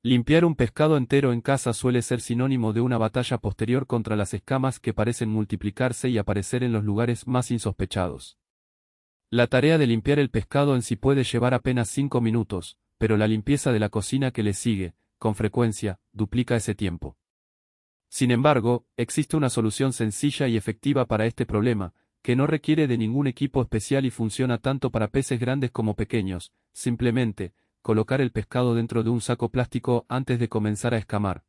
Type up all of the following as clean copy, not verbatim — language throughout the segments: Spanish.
Limpiar un pescado entero en casa suele ser sinónimo de una batalla posterior contra las escamas que parecen multiplicarse y aparecer en los lugares más insospechados. La tarea de limpiar el pescado en sí puede llevar apenas 5 minutos, pero la limpieza de la cocina que le sigue, con frecuencia, duplica ese tiempo. Sin embargo, existe una solución sencilla y efectiva para este problema, que no requiere de ningún equipo especial y funciona tanto para peces grandes como pequeños. Simplemente, colocar el pescado dentro de un saco plástico antes de comenzar a escamar.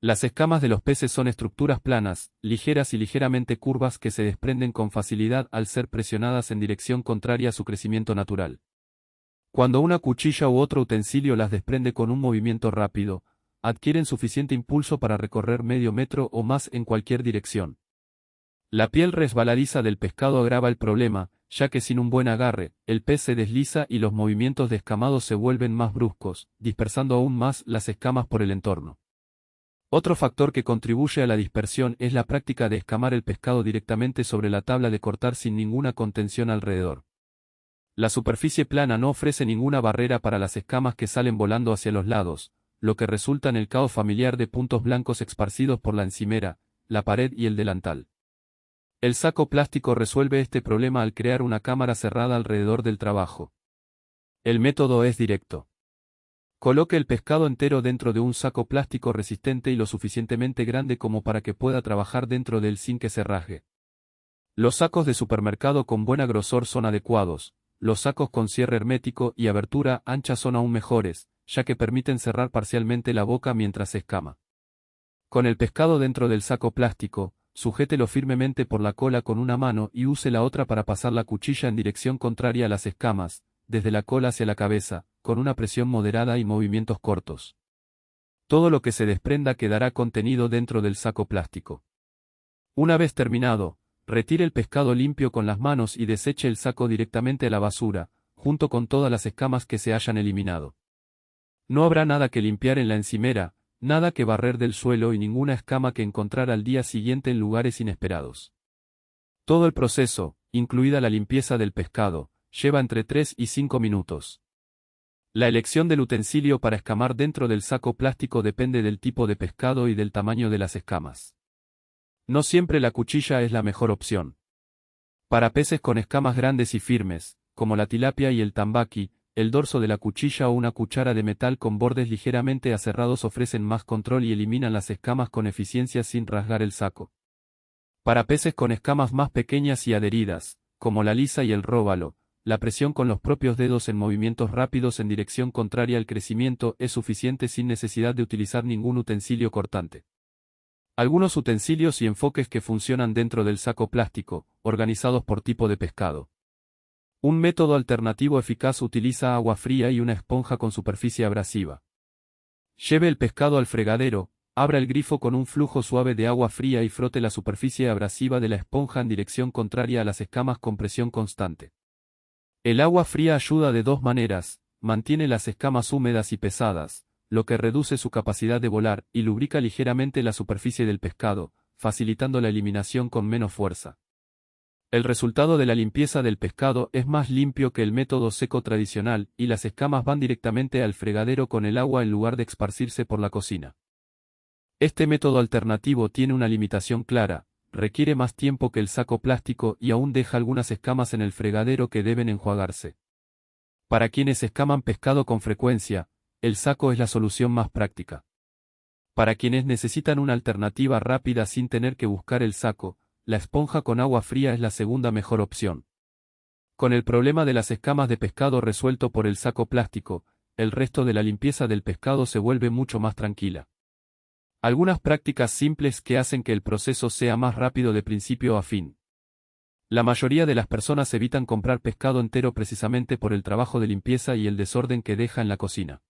Las escamas de los peces son estructuras planas, ligeras y ligeramente curvas que se desprenden con facilidad al ser presionadas en dirección contraria a su crecimiento natural. Cuando una cuchilla u otro utensilio las desprende con un movimiento rápido, adquieren suficiente impulso para recorrer medio metro o más en cualquier dirección. La piel resbaladiza del pescado agrava el problema, ya que sin un buen agarre, el pez se desliza y los movimientos de escamado se vuelven más bruscos, dispersando aún más las escamas por el entorno. Otro factor que contribuye a la dispersión es la práctica de escamar el pescado directamente sobre la tabla de cortar sin ninguna contención alrededor. La superficie plana no ofrece ninguna barrera para las escamas que salen volando hacia los lados, lo que resulta en el caos familiar de puntos blancos esparcidos por la encimera, la pared y el delantal. El saco plástico resuelve este problema al crear una cámara cerrada alrededor del trabajo. El método es directo. Coloque el pescado entero dentro de un saco plástico resistente y lo suficientemente grande como para que pueda trabajar dentro de él sin que se raje. Los sacos de supermercado con buen grosor son adecuados, los sacos con cierre hermético y abertura ancha son aún mejores, ya que permiten cerrar parcialmente la boca mientras se escama. Con el pescado dentro del saco plástico, sujételo firmemente por la cola con una mano y use la otra para pasar la cuchilla en dirección contraria a las escamas, desde la cola hacia la cabeza, con una presión moderada y movimientos cortos. Todo lo que se desprenda quedará contenido dentro del saco plástico. Una vez terminado, retire el pescado limpio con las manos y deseche el saco directamente a la basura, junto con todas las escamas que se hayan eliminado. No habrá nada que limpiar en la encimera, nada que barrer del suelo y ninguna escama que encontrar al día siguiente en lugares inesperados. Todo el proceso, incluida la limpieza del pescado, lleva entre 3 y 5 minutos. La elección del utensilio para escamar dentro del saco plástico depende del tipo de pescado y del tamaño de las escamas. No siempre la cuchilla es la mejor opción. Para peces con escamas grandes y firmes, como la tilapia y el tambaqui, el dorso de la cuchilla o una cuchara de metal con bordes ligeramente aserrados ofrecen más control y eliminan las escamas con eficiencia sin rasgar el saco. Para peces con escamas más pequeñas y adheridas, como la lisa y el róbalo, la presión con los propios dedos en movimientos rápidos en dirección contraria al crecimiento es suficiente sin necesidad de utilizar ningún utensilio cortante. Algunos utensilios y enfoques que funcionan dentro del saco plástico, organizados por tipo de pescado. Un método alternativo eficaz utiliza agua fría y una esponja con superficie abrasiva. Lleve el pescado al fregadero, abra el grifo con un flujo suave de agua fría y frote la superficie abrasiva de la esponja en dirección contraria a las escamas con presión constante. El agua fría ayuda de dos maneras: mantiene las escamas húmedas y pesadas, lo que reduce su capacidad de volar, y lubrica ligeramente la superficie del pescado, facilitando la eliminación con menos fuerza. El resultado de la limpieza del pescado es más limpio que el método seco tradicional, y las escamas van directamente al fregadero con el agua en lugar de esparcirse por la cocina. Este método alternativo tiene una limitación clara: requiere más tiempo que el saco plástico y aún deja algunas escamas en el fregadero que deben enjuagarse. Para quienes escaman pescado con frecuencia, el saco es la solución más práctica. Para quienes necesitan una alternativa rápida sin tener que buscar el saco, la esponja con agua fría es la segunda mejor opción. Con el problema de las escamas de pescado resuelto por el saco plástico, el resto de la limpieza del pescado se vuelve mucho más tranquila. Algunas prácticas simples que hacen que el proceso sea más rápido de principio a fin. La mayoría de las personas evitan comprar pescado entero precisamente por el trabajo de limpieza y el desorden que deja en la cocina.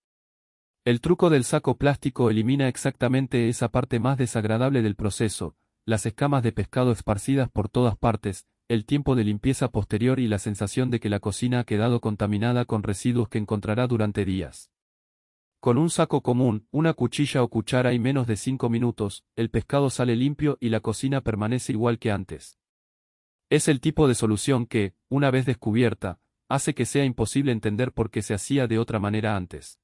El truco del saco plástico elimina exactamente esa parte más desagradable del proceso: las escamas de pescado esparcidas por todas partes, el tiempo de limpieza posterior y la sensación de que la cocina ha quedado contaminada con residuos que encontrará durante días. Con un saco común, una cuchilla o cuchara y menos de 5 minutos, el pescado sale limpio y la cocina permanece igual que antes. Es el tipo de solución que, una vez descubierta, hace que sea imposible entender por qué se hacía de otra manera antes.